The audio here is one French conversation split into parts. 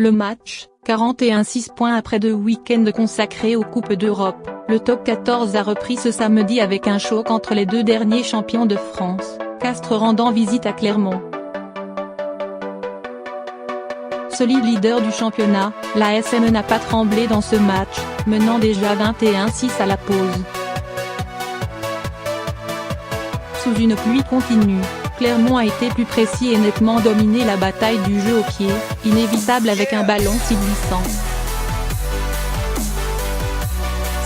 Le match, 41-6 points après 2 week-ends consacrés aux Coupes d'Europe, le top 14 a repris ce samedi avec un choc entre les deux derniers champions de France, Castres rendant visite à Clermont. Solide leader du championnat, l'ASM n'a pas tremblé dans ce match, menant déjà 21-6 à la pause. Sous une pluie continue, Clermont a été plus précis et nettement dominé la bataille du jeu au pied, inévitable avec un ballon si glissant.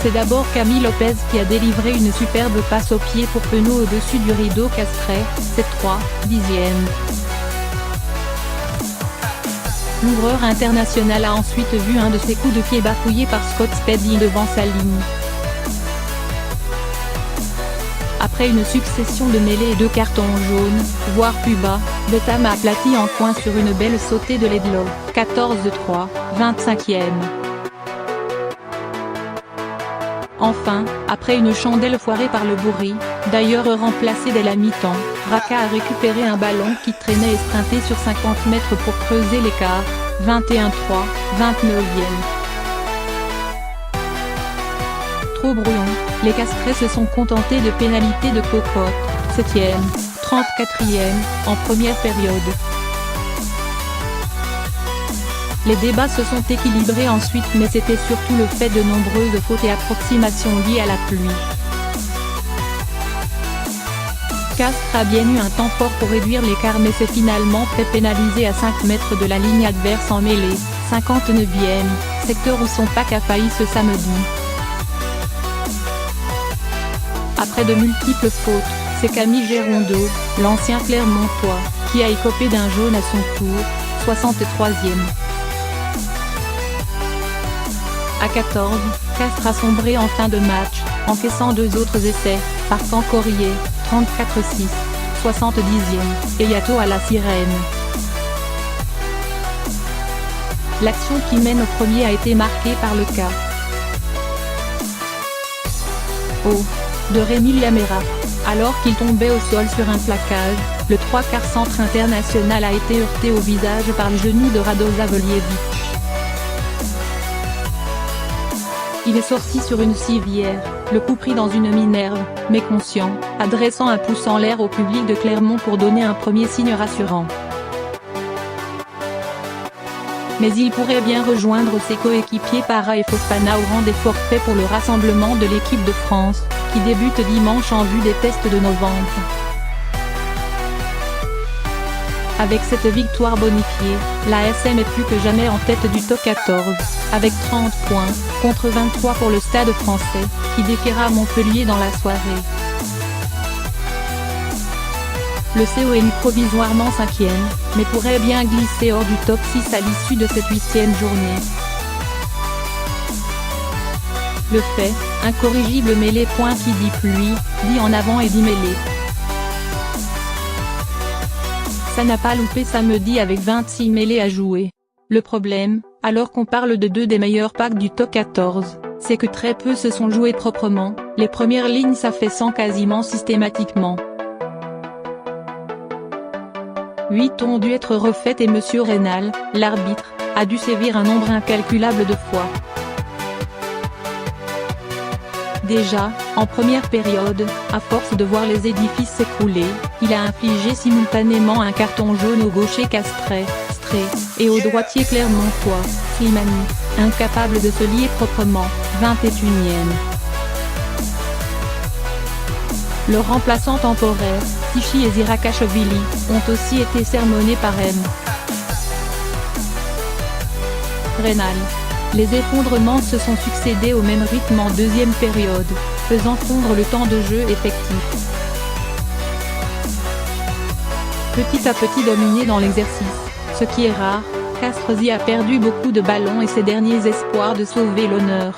C'est d'abord Camille Lopez qui a délivré une superbe passe au pied pour Penaud au-dessus du rideau castrais, 7-3, 10e. L'ouvreur international a ensuite vu un de ses coups de pied bafouillé par Scott Spedding devant sa ligne. Après une succession de mêlées et de cartons jaunes, voire plus bas, Betham a aplati en coin sur une belle sautée de Ledlow, 14-3, 25e. Enfin, après une chandelle foirée par le Bourri, d'ailleurs remplacé dès la mi-temps, Raka a récupéré un ballon qui traînait et sprinté sur 50 mètres pour creuser l'écart, 21-3, 29e. Trop brouillon, les Castrais se sont contentés de pénalités de cocotte, 7e, 34e, en première période. Les débats se sont équilibrés ensuite mais c'était surtout le fait de nombreuses fautes et approximations liées à la pluie. Castres a bien eu un temps fort pour réduire l'écart mais s'est finalement fait pénaliser à 5 mètres de la ligne adverse en mêlée, 59e, secteur où son pack a failli ce samedi. Après de multiples fautes, c'est Camille Gérondeau, l'ancien Clermontois, qui a écopé d'un jaune à son tour, 63e. À 14, Castres a sombré en fin de match, encaissant 2 autres essais, partant Corrier, 34-6, 70e, et Yato à la sirène. L'action qui mène au premier a été marquée par le cas de Rémi Lamera. Alors qu'il tombait au sol sur un plaquage, le 3/4 centre international a été heurté au visage par le genou de Radosavljevic. Il est sorti sur une civière, le coup pris dans une minerve, mais conscient, adressant un pouce en l'air au public de Clermont pour donner un premier signe rassurant. Mais il pourrait bien rejoindre ses coéquipiers Para et Fofana au rang des forfaits pour le rassemblement de l'équipe de France, qui débute dimanche en vue des tests de novembre. Avec cette victoire bonifiée, l'ASM est plus que jamais en tête du top 14, avec 30 points, contre 23 pour le Stade français, qui défiera Montpellier dans la soirée. Le CO est provisoirement 5e, mais pourrait bien glisser hors du top 6 à l'issue de cette 8e journée. Le fait, incorrigible mêlée. Qui dit pluie, dit en avant et dit mêlée. Ça n'a pas loupé samedi avec 26 mêlées à jouer. Le problème, alors qu'on parle de 2 des meilleurs packs du top 14, c'est que très peu se sont joués proprement, les premières lignes s'affaissant quasiment systématiquement. 8 ont dû être refaites et Monsieur Reynal, l'arbitre, a dû sévir un nombre incalculable de fois. Déjà, en première période, à force de voir les édifices s'écrouler, il a infligé simultanément un carton jaune au gaucher castrais, Stré, et au droitier clermontois, Slimani, incapable de se lier proprement, 21e. Le remplaçant temporaire, Tichy et Zirakashvili, ont aussi été sermonnés par M. Reynal. Les effondrements se sont succédés au même rythme en deuxième période, faisant fondre le temps de jeu effectif. Petit à petit dominé dans l'exercice, ce qui est rare, Castres y a perdu beaucoup de ballons et ses derniers espoirs de sauver l'honneur.